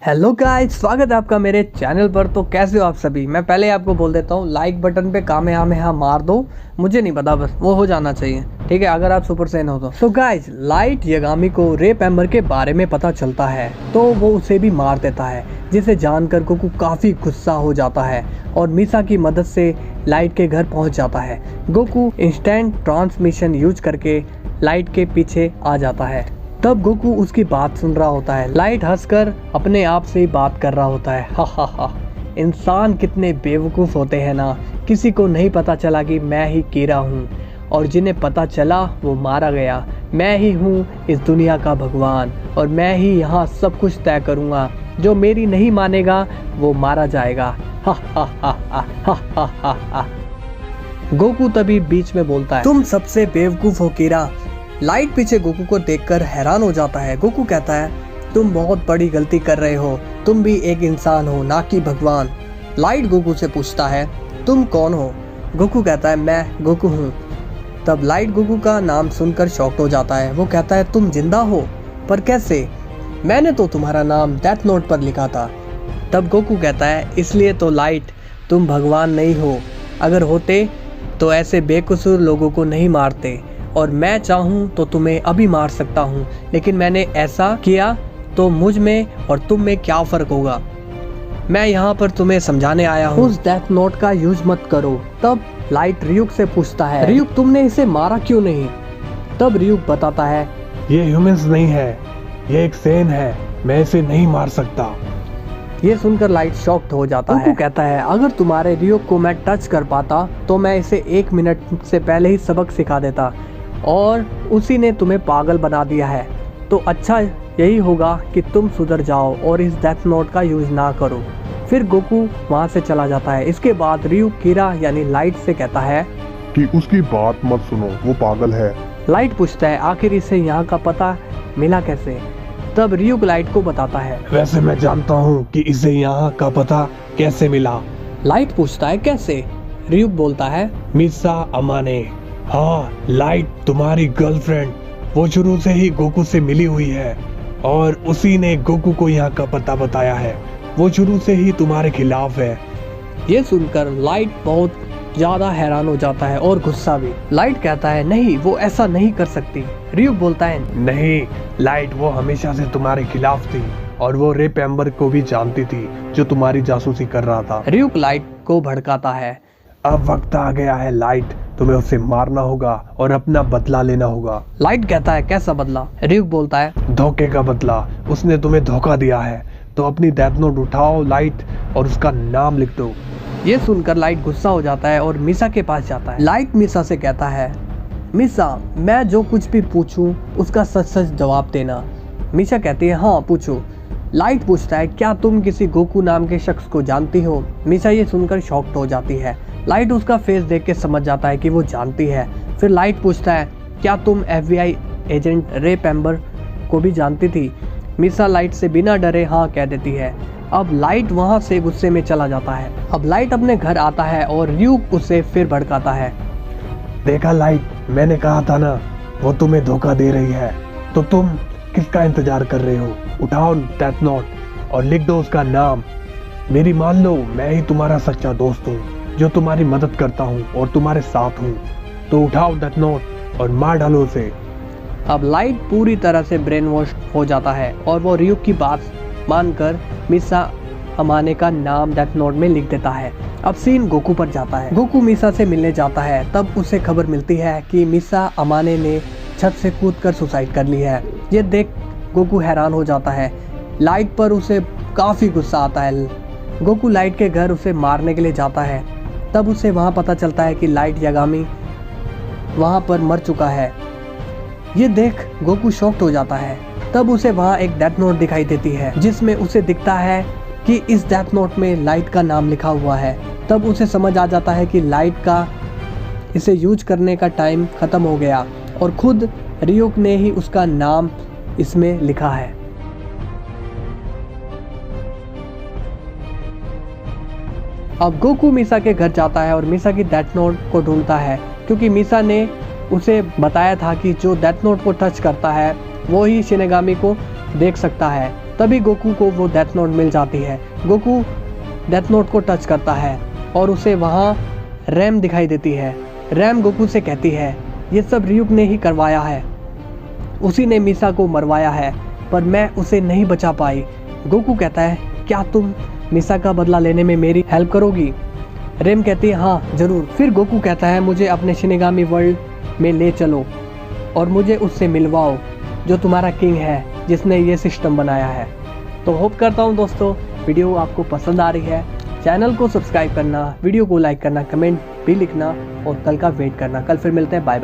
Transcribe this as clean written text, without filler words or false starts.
Hello guys, स्वागत है आपका मेरे चैनल पर। तो कैसे हो आप सभी। मैं पहले आपको बोल देता हूँ, लाइक बटन पे कामयाब मार दो। मुझे नहीं पता, बस वो हो जाना चाहिए, ठीक है, अगर आप सुपर सैन हो तो गाइस, लाइट यागामी को रे पैम्बर के बारे में पता चलता है तो वो उसे भी मार देता है, जिसे जानकर गोकू काफ़ी गुस्सा हो जाता है और मिसा की मदद से लाइट के घर पहुँच जाता है। गोकू इंस्टेंट ट्रांसमिशन यूज करके लाइट के पीछे आ जाता है। तब गोकू उसकी बात सुन रहा होता है। लाइट हंसकर अपने आप से ही बात कर रहा होता है, हा हा हा, इंसान कितने बेवकूफ़ होते हैं ना। किसी को नहीं पता चला कि मैं ही कीरा हूँ, और जिन्हें पता चला वो मारा गया। मैं ही हूँ इस दुनिया का भगवान, और मैं ही यहाँ सब कुछ तय करूँगा। जो मेरी नहीं मानेगा वो मारा जाएगा। हा हा हा हा हा हा हा हा। गोकू तभी बीच में बोलता है, तुम सबसे बेवकूफ़ हो कीरा। लाइट पीछे गोकू को देखकर हैरान हो जाता है। गोकू कहता है, तुम बहुत बड़ी गलती कर रहे हो, तुम भी एक इंसान हो, ना कि भगवान। लाइट गोकू से पूछता है, तुम कौन हो। गोकू कहता है, मैं गोकू हूँ। तब लाइट गोकू का नाम सुनकर शॉक्ड हो जाता है। वो कहता है, तुम जिंदा हो, पर कैसे? मैंने तो तुम्हारा नाम डेथ नोट पर लिखा था। तब गोकू कहता है, इसलिए तो लाइट, तुम भगवान नहीं हो। अगर होते तो ऐसे बेकसूर लोगों को नहीं मारते, और मैं चाहूँ तो तुम्हें अभी मार सकता हूँ, लेकिन मैंने ऐसा किया तो मुझ में और तुम में क्या फ़र्क होगा। मैं यहाँ पर तुम्हें समझाने आया हूँ, उस डेथ नोट का यूज मत करो। तब लाइट रियुक से पूछता है, रियुक तुमने इसे मारा क्यों नहीं। तब रियुक बताता है, ये ह्यूमंस नहीं है, ये एक सेन है, मैं इसे नहीं मार सकता। ये सुनकर लाइट शॉक्ड हो जाता है। कहता है, अगर तुम्हारे रियुक को मैं टच कर पाता तो मैं इसे 1 मिनट से पहले ही सबक सिखा देता, और उसी ने तुम्हें पागल बना दिया है। तो अच्छा यही होगा कि तुम सुधर जाओ और इस डेथ नोट का यूज ना करो। फिर गोकू वहाँ से चला जाता है। इसके बाद रियुक कीरा यानी लाइट से कहता है कि उसकी बात मत सुनो, वो पागल है। लाइट पूछता है, आखिर इसे यहाँ का पता मिला कैसे। तब रियुक लाइट को बताता है, वैसे मैं जानता हूँ कि इसे यहाँ का पता कैसे मिला। लाइट पूछता है, कैसे। रियुक बोलता है, मिसा अमाने। हाँ, लाइट तुम्हारी गर्लफ्रेंड, वो शुरू से ही गोकू से मिली हुई है, और उसी ने गोकू को यहाँ का पता बताया है। वो शुरू से ही तुम्हारे खिलाफ है। ये सुनकर लाइट बहुत ज्यादा हैरान हो जाता है और गुस्सा भी। लाइट कहता है, नहीं, वो ऐसा नहीं कर सकती। रियुक बोलता है, नहीं लाइट, वो हमेशा से तुम्हारे खिलाफ थी, और वो रे पैम्बर को भी जानती थी जो तुम्हारी जासूसी कर रहा था। रियुक लाइट को भड़काता है, अब वक्त आ गया है लाइट, तुम्हें उसे मारना होगा और अपना बदला लेना होगा। लाइट कहता है, कैसा बदला। रियुक बोलता है, धोखे का बदला। उसने तुम्हें धोखा दिया है, तो अपनी डेथ नोट उठाओ लाइट, और उसका नाम लिख दो। ये सुनकर लाइट गुस्सा हो जाता है और मिसा के पास जाता है। लाइट मिसा से कहता है, मिसा, मैं जो कुछ भी पूछूं उसका सच सच जवाब देना। मिसा कहती है, हाँ पूछो। लाइट पूछता है, क्या तुम किसी गोकू नाम के शख्स को जानती हो। मिसा ये सुनकर शॉक्ड हो जाती है। लाइट उसका फेस देख के समझ जाता है कि वो जानती है। फिर लाइट पूछता है, क्या तुम FBI एजेंट रे पैम्बर को भी जानती थी। मिसा लाइट से बिना डरे हाँ कह देती है। अब लाइट वहाँ से गुस्से में चला जाता है। अब लाइट अपने घर आता है और रियुक उसे फिर भड़काता है। देखा लाइट, मैंने कहा था ना, वो तुम्हें धोखा दे रही है, तो तुम किसका इंतजार कर रहे हो। उठाओ डेथ नोट और लिख दो उसका नाम। मेरी मान लो, मैं ही तुम्हारा सच्चा दोस्त हूँ, जो तुम्हारी मदद करता हूँ और तुम्हारे साथ हूँ। तो उठाओ डेथ नोट और मार डालो उसे। अब लाइट पूरी तरह से ब्रेन वॉश हो जाता है और वो रियुक की बात मानकर मिसा अमाने का नाम डेथ नोट में लिख देता है। अब सीन गोकू पर जाता है। गोकू मिसा से मिलने जाता है। तब उसे खबर मिलती है कि मिसा अमाने ने छत से कूदकर सुसाइड कर ली है। ये देख गोकू हैरान हो जाता है। लाइट पर उसे काफ़ी गुस्सा आता है। गोकू लाइट के घर उसे मारने के लिए जाता है। तब उसे वहाँ पता चलता है कि लाइट यागामी वहाँ पर मर चुका है। ये देख गोकू शॉक्ड हो जाता है। तब उसे वहाँ एक डेथ नोट दिखाई देती है, जिसमें उसे दिखता है कि इस डेथ नोट में लाइट का नाम लिखा हुआ है। तब उसे समझ आ जाता है कि लाइट का इसे यूज करने का टाइम ख़त्म हो गया, और खुद रियुक ने ही उसका नाम इसमें लिखा है। अब गोकू मिसा के घर जाता है और मिसा की डेथ नोट को ढूंढता है, क्योंकि मिसा ने उसे बताया था कि जो डेथ नोट को टच करता है वो ही शिनेगामी को देख सकता है। तभी गोकू को वो डेथ नोट मिल जाती है। गोकू डेथ नोट को टच करता है और उसे वहाँ रैम दिखाई देती है। रैम गोकू से कहती है ये सब ryuk ने ही करवाया है, उसी ने मीसा को मरवाया है, पर मैं उसे नहीं बचा पाई। गोकू कहता है क्या तुम मीसा का बदला लेने में मेरी हेल्प करोगी? रैम कहती है हाँ जरूर। फिर गोकू कहता है मुझे अपने शिनिगामी वर्ल्ड में ले चलो और मुझे उससे मिलवाओ जो तुम्हारा किंग है, जिसने ये सिस्टम बनाया है। तो होप करता हूँ दोस्तों वीडियो आपको पसंद आ रही है। चैनल को सब्सक्राइब करना, वीडियो को लाइक करना, कमेंट भी लिखना और कल का वेट करना। कल फिर मिलते हैं, बाय बाय।